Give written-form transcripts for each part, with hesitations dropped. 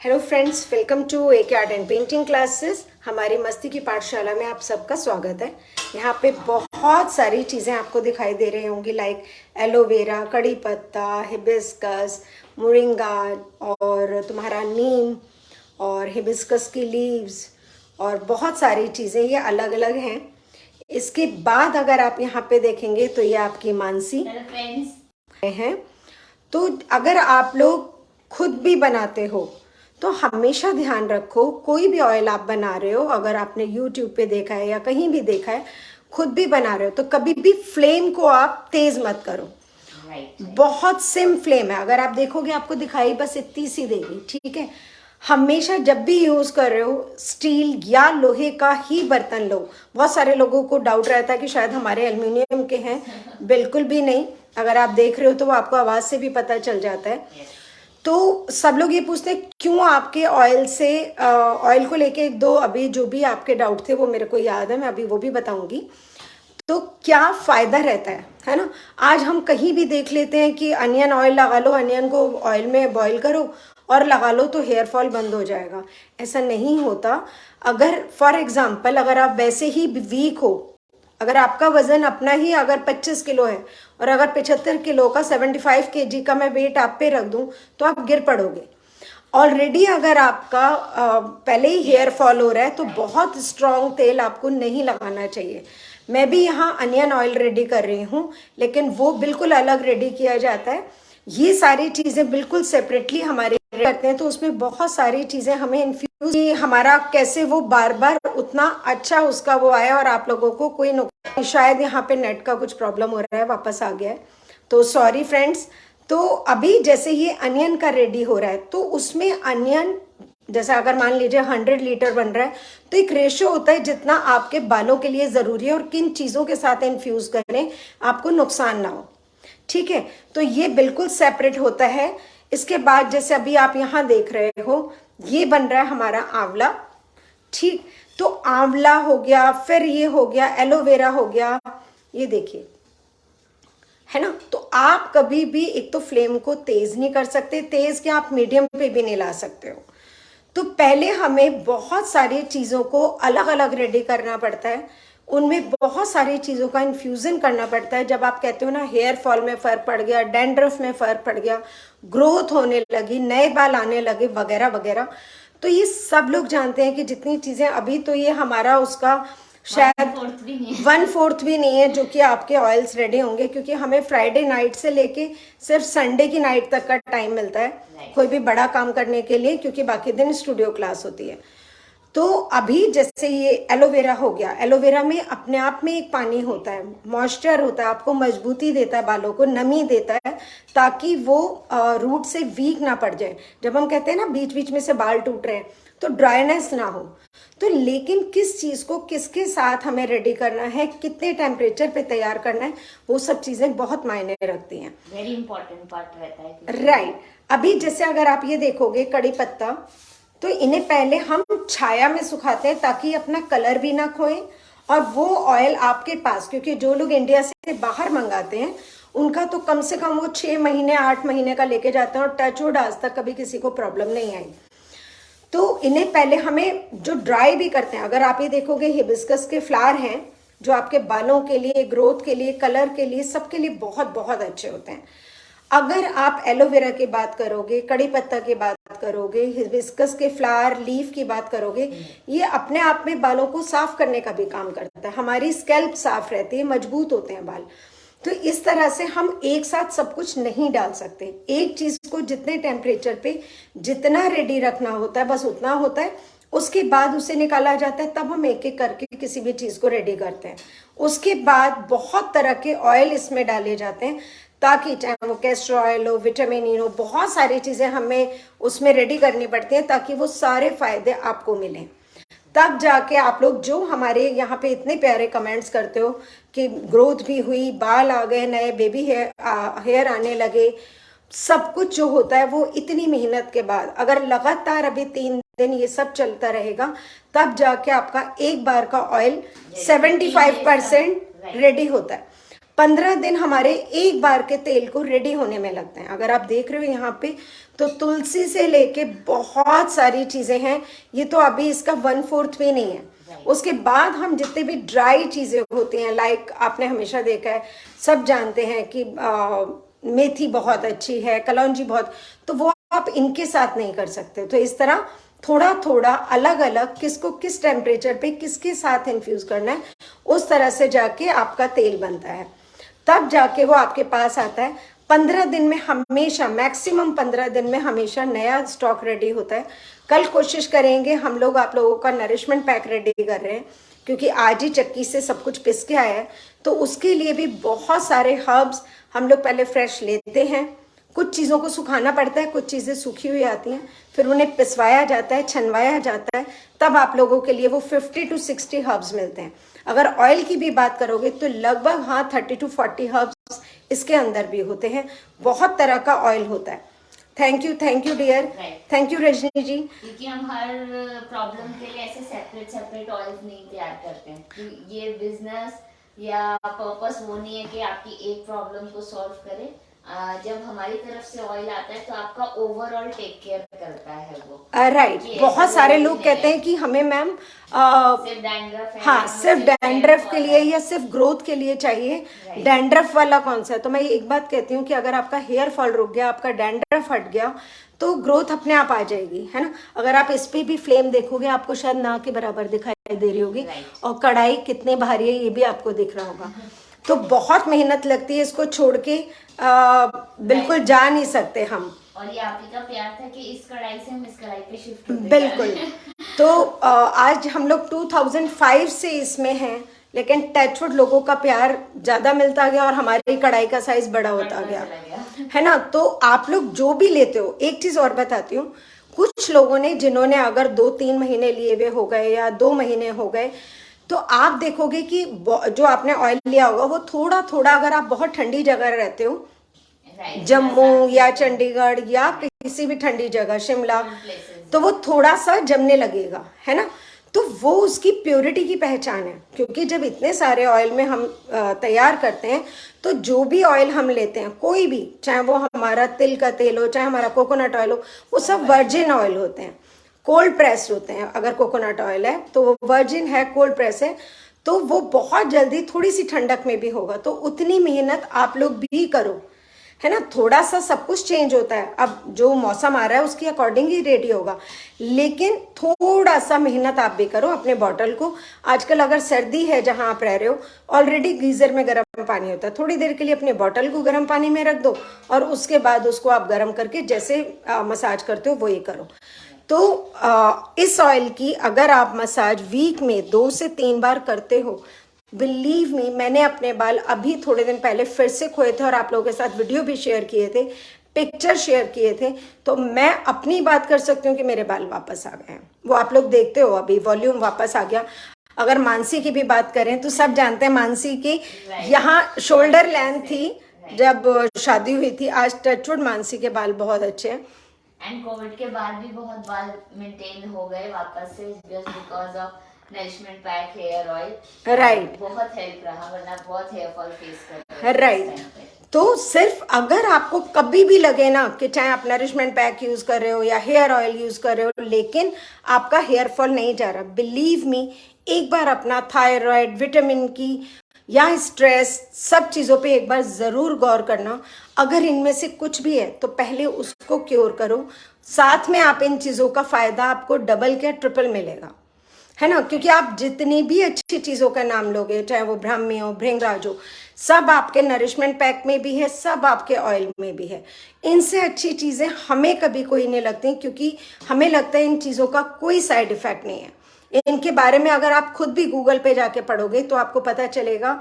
Hello friends, welcome to ए के art and painting classes. हमारी मस्ती की पाठशाला में आप सबका स्वागत है। यहाँ पे बहुत सारी चीज़ें आपको दिखाई दे रही होंगी, लाइक एलोवेरा, कड़ी पत्ता, हिबिस्कस, मोरिंगा और तुम्हारा नीम और हिबिस्कस की लीव्स और बहुत सारी चीज़ें ये अलग अलग हैं। इसके बाद अगर आप यहाँ पे देखेंगे तो ये आपकी मानसी हैं। तो अगर आप लोग खुद भी बनाते हो तो हमेशा ध्यान रखो, कोई भी ऑयल आप बना रहे हो, अगर आपने यूट्यूब पे देखा है या कहीं भी देखा है, खुद भी बना रहे हो तो कभी भी फ्लेम को आप तेज मत करो। बहुत सिम फ्लेम है। अगर आप देखोगे आपको दिखाई बस इतनी सी देगी, ठीक है। हमेशा जब भी यूज कर रहे हो स्टील या लोहे का ही बर्तन लो। बहुत सारे लोगों को डाउट रहता है कि शायद हमारे एल्युमिनियम के हैं, बिल्कुल भी नहीं। अगर आप देख रहे हो तो वो आपको आवाज से भी पता चल जाता है। तो सब लोग ये पूछते हैं क्यों आपके ऑयल से ऑयल को लेके एक दो अभी जो भी आपके डाउट थे वो मेरे को याद है, मैं अभी वो भी बताऊंगी। तो क्या फायदा रहता है ना। आज हम कहीं भी देख लेते हैं कि अनियन ऑयल लगा लो, अनियन को ऑयल में बॉईल करो और लगा लो तो हेयर फॉल बंद हो जाएगा। ऐसा नहीं होता। अगर फॉर एग्जाम्पल अगर आप वैसे ही वीक हो, अगर आपका वजन अपना ही अगर 25 किलो है और अगर 75 किलो का 75 केजी का मैं वेट आप पे रख दूं तो आप गिर पड़ोगे। ऑलरेडी अगर आपका पहले ही हेयर फॉल हो रहा है तो बहुत स्ट्रॉन्ग तेल आपको नहीं लगाना चाहिए। मैं भी यहाँ अनियन ऑयल रेडी कर रही हूँ, लेकिन वो बिल्कुल अलग रेडी किया जाता है। ये सारी चीज़ें बिल्कुल सेपरेटली हमारे करते हैं, तो उसमें बहुत सारी चीज़ें हमें इन्फ्यूज हमारा कैसे वो बार बार उतना अच्छा उसका वो आया और आप लोगों को कोई नुकसान। शायद यहाँ पे नेट का कुछ प्रॉब्लम हो रहा है, वापस आ गया है तो सॉरी फ्रेंड्स। तो अभी जैसे ये अनियन का रेडी हो रहा है तो उसमें अनियन जैसे अगर मान लीजिए 100 लीटर बन रहा है तो एक रेशियो होता है जितना आपके बालों के लिए ज़रूरी है और किन चीज़ों के साथ इन्फ्यूज़ करें आपको नुकसान ना हो, ठीक है। तो ये बिल्कुल सेपरेट होता है। इसके बाद जैसे अभी आप यहाँ देख रहे हो ये बन रहा है हमारा आंवला, ठीक। तो आंवला हो गया, फिर ये हो गया एलोवेरा हो गया, ये देखिए है ना। तो आप कभी भी एक तो फ्लेम को तेज नहीं कर सकते, तेज क्या आप मीडियम पे भी नहीं ला सकते हो। तो पहले हमें बहुत सारी चीज़ों को अलग अलग रेडी करना पड़ता है, उनमें बहुत सारी चीज़ों का इन्फ्यूज़न करना पड़ता है। जब आप कहते हो ना हेयर फॉल में फ़र्क पड़ गया, डैंड्रफ में फ़र्क पड़ गया, ग्रोथ होने लगी, नए बाल आने लगे वगैरह वगैरह, तो ये सब लोग जानते हैं कि जितनी चीज़ें अभी तो ये हमारा उसका शायद 1/4 भी नहीं है जो कि आपके ऑयल्स रेडी होंगे, क्योंकि हमें फ्राइडे नाइट से लेके सिर्फ संडे की नाइट तक का टाइम मिलता है कोई भी बड़ा काम करने के लिए, क्योंकि बाकी दिन स्टूडियो क्लास होती है। तो अभी जैसे ये एलोवेरा हो गया, एलोवेरा में अपने आप में एक पानी होता है, मॉइस्चर होता है, आपको मजबूती देता है, बालों को नमी देता है ताकि वो रूट से वीक ना पड़ जाए। जब हम कहते हैं ना बीच बीच में से बाल टूट रहे हैं तो ड्राइनेस ना हो। तो लेकिन किस चीज़ को किसके साथ हमें रेडी करना है, कितने टेम्परेचर पे तैयार करना है, वो सब चीज़ें बहुत मायने रखती हैं। वेरी इंपॉर्टेंट पार्ट रहता है, राइट। अभी जैसे अगर आप ये देखोगे कड़ी पत्ता, तो इन्हें पहले हम छाया में सुखाते हैं ताकि अपना कलर भी ना खोए और वो ऑयल आपके पास, क्योंकि जो लोग इंडिया से बाहर मंगाते हैं उनका तो कम से कम वो 6 महीने 8 महीने का लेके जाते हैं और टच वुड आज तक कभी किसी को प्रॉब्लम नहीं आई। तो इन्हें पहले हमें जो ड्राई भी करते हैं, अगर आप ये देखोगे हिबिस्कस के फ्लावर हैं जो आपके बालों के लिए, ग्रोथ के लिए, कलर के लिए, सबके लिए बहुत बहुत अच्छे होते हैं। अगर आप एलोवेरा की बात करोगे, कड़ी पत्ता की बात करोगे, हिबिस्कस के फ्लावर लीफ की बात करोगे, ये अपने आप में बालों को साफ करने का भी काम करता है। हमारी स्कैल्प साफ रहती है, मजबूत होते हैं बाल। तो इस तरह से हम एक साथ सब कुछ नहीं डाल सकते। एक चीज को जितने टेम्परेचर पे जितना रेडी रखना होता है बस उतना होता है, उसके बाद उसे निकाला जाता है, तब हम एक एक करके किसी भी चीज को रेडी करते हैं। उसके बाद बहुत तरह के ऑयल इसमें डाले जाते हैं ताकि चाहे वो कैस्टर ऑयल हो, विटामिन ई हो, बहुत सारी चीजें हमें उसमें रेडी करनी पड़ती हैं ताकि वो सारे फायदे आपको मिलें। तब जाके आप लोग जो हमारे यहाँ पे इतने प्यारे कमेंट्स करते हो कि ग्रोथ भी हुई, बाल आ गए, नए बेबी हेयर आने लगे, सब कुछ जो होता है वो इतनी मेहनत के बाद, अगर लगातार अभी 3 दिन ये सब चलता रहेगा तब जाके आपका एक बार का ऑयल 75% रेडी होता है। 15 दिन हमारे एक बार के तेल को रेडी होने में लगते हैं। अगर आप देख रहे हो यहाँ पे तो तुलसी से लेके बहुत सारी चीज़ें हैं, ये तो अभी इसका 1/4 भी नहीं है। उसके बाद हम जितने भी ड्राई चीज़ें होती हैं, लाइक आपने हमेशा देखा है, सब जानते हैं कि मेथी बहुत अच्छी है, कलौंजी बहुत, तो वो आप इनके साथ नहीं कर सकते। तो इस तरह थोड़ा थोड़ा अलग अलग किसको किस टेम्परेचर पे किसके साथ इन्फ्यूज करना है, उस तरह से जाके आपका तेल बनता है, तब जाके वो आपके पास आता है। 15 दिन में हमेशा, मैक्सिमम 15 दिन में हमेशा नया स्टॉक रेडी होता है। कल कोशिश करेंगे हम लोग, आप लोगों का नरिशमेंट पैक रेडी कर रहे हैं, क्योंकि आज ही चक्की से सब कुछ पिस के आया है, तो उसके लिए भी बहुत सारे हर्ब्स हम लोग पहले फ्रेश लेते हैं। कुछ चीज़ों को सुखाना पड़ता है, कुछ चीज़ें सूखी हुई आती हैं, फिर उन्हें पिसवाया जाता है, छनवाया जाता है, तब आप लोगों के लिए वो 50 to 60 हर्ब्स मिलते हैं। अगर ऑयल की भी बात करोगे तो लगभग 30 to 40 हर्ब्स इसके अंदर भी होते हैं। बहुत तरह का ऑयल होता है। Thank you dear, thank you Rajni ji. क्योंकि हम हर प्रॉब्लम के लिए ऐसे सेपरेट ऑयल नहीं तैयार करते हैं। ये बिजनेस या पर्पस वो नहीं है कि आपकी एक प्रॉब्लम को सॉल्व करे। जब हमारी तरफ से ऑयल आता है तो आपका ओवरऑल टेक केयर करता है वो। राइट, बहुत सारे लोग कहते हैं कि हमें मैम सिर्फ डैंड्रफ है, हाँ सिर्फ डैंड्रफ के लिए या सिर्फ ग्रोथ के लिए चाहिए। डैंड्रफ वाला कौन सा है? तो मैं एक बात कहती हूँ कि अगर आपका हेयर फॉल रुक गया, आपका डैंड्रफ हट गया, तो ग्रोथ अपने आप आ जाएगी, है ना। अगर आप इस पे भी फ्लेम देखोगे, आपको शायद ना के बराबर दिखाई दे रही होगी, और कढ़ाई कितने भारी है ये भी आपको दिख रहा होगा। तो बहुत मेहनत लगती है, इसको छोड़ के बिल्कुल जा नहीं सकते हम। और ये आप ही का प्यार था कि इस कढ़ाई से हम इस कढ़ाई पे शिफ्ट होते बिल्कुल। तो आज हम लोग 2005 से इसमें हैं, लेकिन टचवुड लोगों का प्यार ज्यादा मिलता गया और हमारी कढ़ाई का साइज बड़ा होता गया, है ना। तो आप लोग जो भी लेते हो, एक चीज और बताती हूँ, कुछ लोगों ने जिन्होंने अगर 2-3 महीने लिए हुए हो गए या 2 महीने हो गए, तो आप देखोगे कि जो आपने ऑयल लिया होगा वो थोड़ा थोड़ा, अगर आप बहुत ठंडी जगह रहते हो, जम्मू या चंडीगढ़ या किसी भी ठंडी जगह, शिमला, तो वो थोड़ा सा जमने लगेगा, है ना। तो वो उसकी प्योरिटी की पहचान है, क्योंकि जब इतने सारे ऑयल में हम तैयार करते हैं, तो जो भी ऑयल हम लेते हैं, कोई भी, चाहे वो हमारा तिल का तेल हो, चाहे हमारा कोकोनट ऑयल हो, वो सब वर्जिन ऑयल होते हैं, कोल्ड प्रेस्ड होते हैं। अगर कोकोनट ऑयल है तो वो वर्जिन है, कोल्ड प्रेस है, तो वो बहुत जल्दी थोड़ी सी ठंडक में भी होगा। तो उतनी मेहनत आप लोग भी करो, है ना। थोड़ा सा सब कुछ चेंज होता है, अब जो मौसम आ रहा है उसके अकॉर्डिंग ही रेडी होगा, लेकिन थोड़ा सा मेहनत आप भी करो अपने बॉटल को। आजकल अगर सर्दी है जहां आप रह रहे हो, ऑलरेडी गीजर में गर्म पानी होता है, थोड़ी देर के लिए अपने बॉटल को गर्म पानी में रख दो, और उसके बाद उसको आप गर्म करके जैसे मसाज करते हो वो ये करो। तो इस ऑयल की अगर आप मसाज वीक में 2 से 3 बार करते हो, बिलीव मी, मैंने अपने बाल अभी थोड़े दिन पहले फिर से खोए थे और आप लोगों के साथ वीडियो भी शेयर किए थे, पिक्चर शेयर किए थे, तो मैं अपनी बात कर सकती हूँ कि मेरे बाल वापस आ गए हैं। वो आप लोग देखते हो, अभी वॉल्यूम वापस आ गया। अगर मानसी की भी बात करें तो सब जानते हैं मानसी की यहाँ शोल्डर लेंथ थी जब शादी हुई थी, आज टचवुड मानसी के बाल बहुत अच्छे हैं। एंड कोविड के बाद भी बहुत बाल मेंटेन हो गए वापस से, just because of nourishment pack, hair oil. Right, बहुत हेल्प रहा, वरना बहुत हेयर फॉल फेस कर रहे थे। राइट। तो सिर्फ अगर आपको कभी भी लगे ना कि चाहे आप नरिशमेंट पैक यूज कर रहे हो या हेयर ऑयल यूज कर रहे हो, लेकिन आपका हेयर फॉल नहीं जा रहा, बिलीव मी, एक बार अपना थायराइड, विटामिन की या स्ट्रेस, सब चीज़ों पे एक बार ज़रूर गौर करना। अगर इनमें से कुछ भी है तो पहले उसको क्योर करो, साथ में आप इन चीज़ों का फ़ायदा आपको डबल क्या ट्रिपल मिलेगा, है ना। क्योंकि आप जितनी भी अच्छी चीज़ों का नाम लोगे, चाहे वो ब्राह्मी हो, भृंगराज हो, सब आपके नरिशमेंट पैक में भी है, सब आपके ऑयल में भी है। इनसे अच्छी चीज़ें हमें कभी कोई नहीं लगती, क्योंकि हमें लगता है इन चीज़ों का कोई साइड इफ़ेक्ट नहीं है। इनके बारे में अगर आप खुद भी गूगल पे जाके पढ़ोगे तो आपको पता चलेगा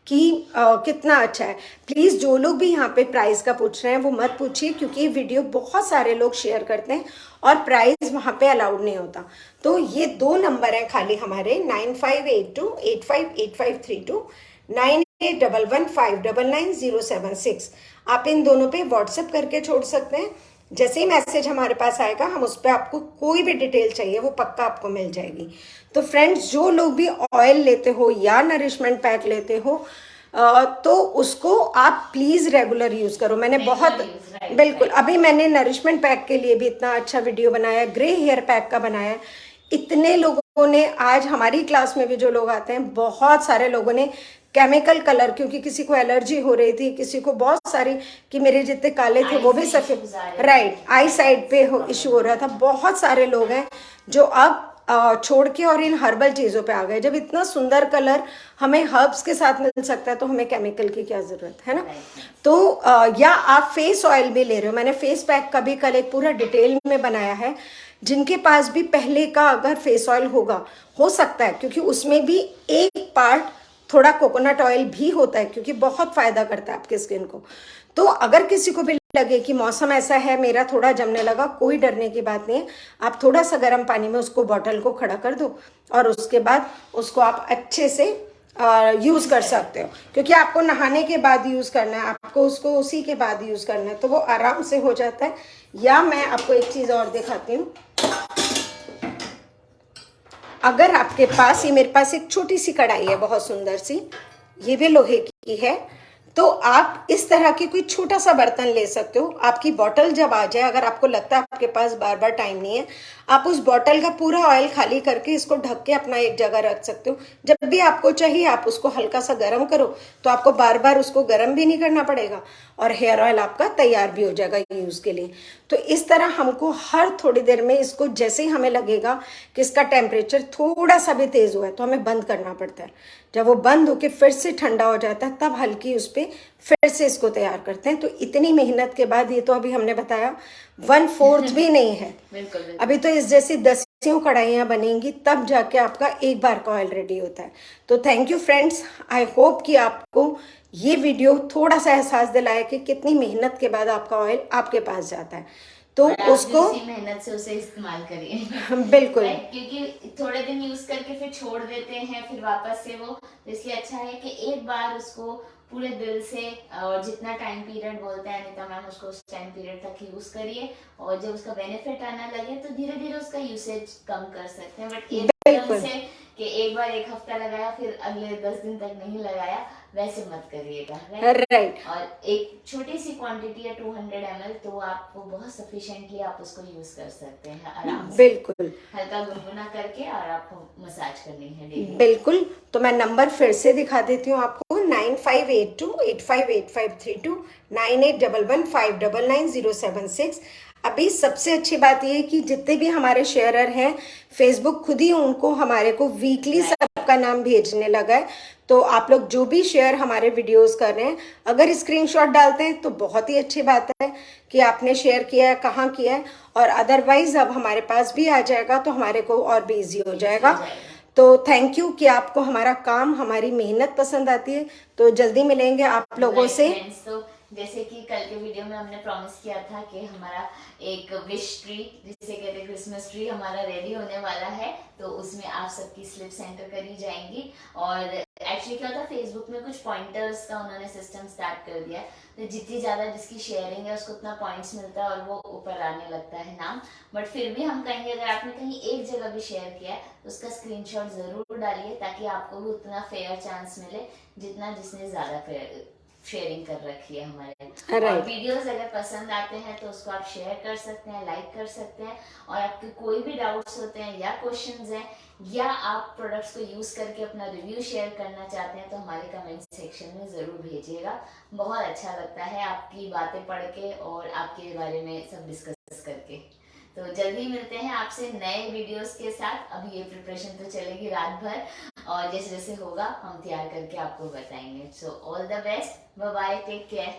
कि कितना अच्छा है। प्लीज़ जो लोग भी यहाँ पे प्राइस का पूछ रहे हैं वो मत पूछिए, क्योंकि ये वीडियो बहुत सारे लोग शेयर करते हैं और प्राइस वहाँ पे अलाउड नहीं होता। तो ये 2 नंबर हैं खाली हमारे, 9582858532, 9811599076। आप इन दोनों पे व्हाट्सएप करके छोड़ सकते हैं। जैसे ही मैसेज हमारे पास आएगा, हम उस पर आपको कोई भी डिटेल चाहिए वो पक्का आपको मिल जाएगी। तो फ्रेंड्स, जो लोग भी ऑयल लेते हो या नरिशमेंट पैक लेते हो, तो उसको आप प्लीज रेगुलर यूज करो। मैंने बहुत right, बिल्कुल अभी मैंने नरिशमेंट पैक के लिए भी इतना अच्छा वीडियो बनाया, ग्रे हेयर पैक का बनाया। इतने लोगों ने, आज हमारी क्लास में भी जो लोग आते हैं, बहुत सारे लोगों ने केमिकल कलर, क्योंकि किसी को एलर्जी हो रही थी, किसी को बहुत सारी, कि मेरे जितने काले थे वो भी सफेद, राइट, आई साइड पे इशू हो रहा था। बहुत सारे लोग हैं जो अब छोड़ के और इन हर्बल चीज़ों पे आ गए। जब इतना सुंदर कलर हमें हर्ब्स के साथ मिल सकता है तो हमें केमिकल की क्या ज़रूरत है ना। तो या आप फेस ऑयल भी ले रहे हो, मैंने फेस पैक का भी कल एक पूरा डिटेल में बनाया है। जिनके पास भी पहले का अगर फेस ऑयल होगा, हो सकता है, क्योंकि उसमें भी एक पार्ट थोड़ा कोकोनट ऑयल भी होता है, क्योंकि बहुत फायदा करता है आपके स्किन को। तो अगर किसी को भी लगे कि मौसम ऐसा है, मेरा थोड़ा जमने लगा, कोई डरने की बात नहीं है। आप थोड़ा सा गर्म पानी में उसको, बॉटल को खड़ा कर दो और उसके बाद उसको आप अच्छे से यूज कर सकते हो, क्योंकि आपको नहाने के बाद यूज करना है, आपको उसको उसी के बाद यूज करना है, तो वो आराम से हो जाता है। या मैं आपको एक चीज और दिखाती हूँ। अगर आपके पास, ये मेरे पास एक छोटी सी कढ़ाई है बहुत सुंदर सी, ये भी लोहे की है, तो आप इस तरह की कोई छोटा सा बर्तन ले सकते हो। आपकी बॉटल जब आ जाए, अगर आपको लगता है आपके पास बार बार टाइम नहीं है, आप उस बॉटल का पूरा ऑयल खाली करके इसको ढक के अपना एक जगह रख सकते हो। जब भी आपको चाहिए आप उसको हल्का सा गर्म करो, तो आपको बार बार उसको गर्म भी नहीं करना पड़ेगा और हेयर ऑयल आपका तैयार भी हो जाएगा यूज के लिए। तो इस तरह हमको हर थोड़ी देर में इसको, जैसे ही हमें लगेगा कि इसका टेम्परेचर थोड़ा सा भी तेज हुआ है, तो हमें बंद करना पड़ता है। जब वो बंद होके फिर से ठंडा हो जाता है, तब हल्की उस पर फिर से इसको तैयार करते हैं। तो इतनी मेहनत के बाद, ये तो अभी हमने बताया 1/4 भी नहीं है, बिल्कुल, बिल्कुल। अभी तो इस जैसी 10 कढ़ाइयाँ बनेंगी, तब जाके आपका एक बार का ऑयल रेडी होता है। तो thank you friends, I hope कि आपको ये वीडियो थोड़ा सा एहसास दिलाया कि कितनी मेहनत के बाद आपका ऑयल आपके पास जाता है। तो उसको उसी मेहनत से उसे इस्तेमाल करिए। बिल्कुल, क्योंकि थोड़े दिन यूज करके फिर छोड़ देते हैं, फिर वापस से वो, इसलिए अच्छा है कि एक बार उसको पूरे दिल से, और जितना टाइम पीरियड बोलते हैं अनिता मैम, उसको उस टाइम पीरियड तक यूज करिए, और जब उसका बेनिफिट आने लगे तो धीरे धीरे उसका यूसेज कम कर सकते हैं। बट एकदम से कि एक बार 1 हफ्ता लगाया फिर अगले 10 दिन तक नहीं लगाया, वैसे मत करिएगा, राइट। और एक छोटी सी क्वांटिटी है 200 ml, तो आपको बहुत सफिशिएंटली आप उसको यूज कर सकते हैं आराम से, बिल्कुल, हल्का गुनगुना करके, और आपको मसाज करनी है डेली। बिल्कुल। तो मैं नंबर फिर से दिखा देती हूँ आपको, 9582858532, 9811599076। अभी सबसे अच्छी बात ये है कि जितने भी हमारे शेयरर हैं, फेसबुक खुद ही उनको, हमारे को वीकली सबका नाम भेजने लगा है। तो आप लोग जो भी शेयर हमारे वीडियोस कर रहे हैं, अगर स्क्रीनशॉट डालते हैं तो बहुत ही अच्छी बात है कि आपने शेयर किया है, कहाँ किया है, और अदरवाइज अब हमारे पास भी आ जाएगा तो हमारे को और भी ईजी हो जाएगा। तो थैंक यू कि आपको हमारा काम, हमारी मेहनत पसंद आती है। तो जल्दी मिलेंगे आप लोगों से। तो जैसे कि कल के वीडियो में हमने प्रॉमिस किया था कि हमारा एक विश ट्री, जिसे कहते हैं क्रिसमस ट्री, हमारा रेडी होने वाला है, तो उसमें आप सबकी स्लिप्स एंटर करी जाएंगी। और एक्चुअली क्या होता है, फेसबुक में कुछ पॉइंटर्स का उन्होंने सिस्टम स्टार्ट कर दिया, तो जितनी ज्यादा जिसकी शेयरिंग है उसको उतना पॉइंट्स मिलता है और वो ऊपर आने लगता है नाम। बट फिर भी हम कहेंगे, अगर आपने कहीं एक जगह भी शेयर किया है तो उसका स्क्रीनशॉट जरूर डालिए, ताकि आपको भी उतना फेयर चांस मिले जितना जिसने ज्यादा शेयरिंग कर रखी है हमारे। और वीडियोस अगर पसंद आते हैं तो उसको आप शेयर कर सकते हैं, लाइक कर सकते हैं, और आपके कोई भी डाउट्स होते हैं या क्वेश्चंस हैं, या आप प्रोडक्ट्स को यूज करके अपना रिव्यू शेयर करना चाहते हैं, तो हमारे कमेंट सेक्शन में जरूर भेजिएगा। बहुत अच्छा लगता है आपकी बातें पढ़ के और आपके बारे में सब डिस्कस करके। तो जल्दी मिलते हैं आपसे नए वीडियोस के साथ। अभी ये प्रिपरेशन तो चलेगी रात भर, और जैसे जैसे होगा हम तैयार करके आपको बताएंगे। So all the best, bye bye, take care.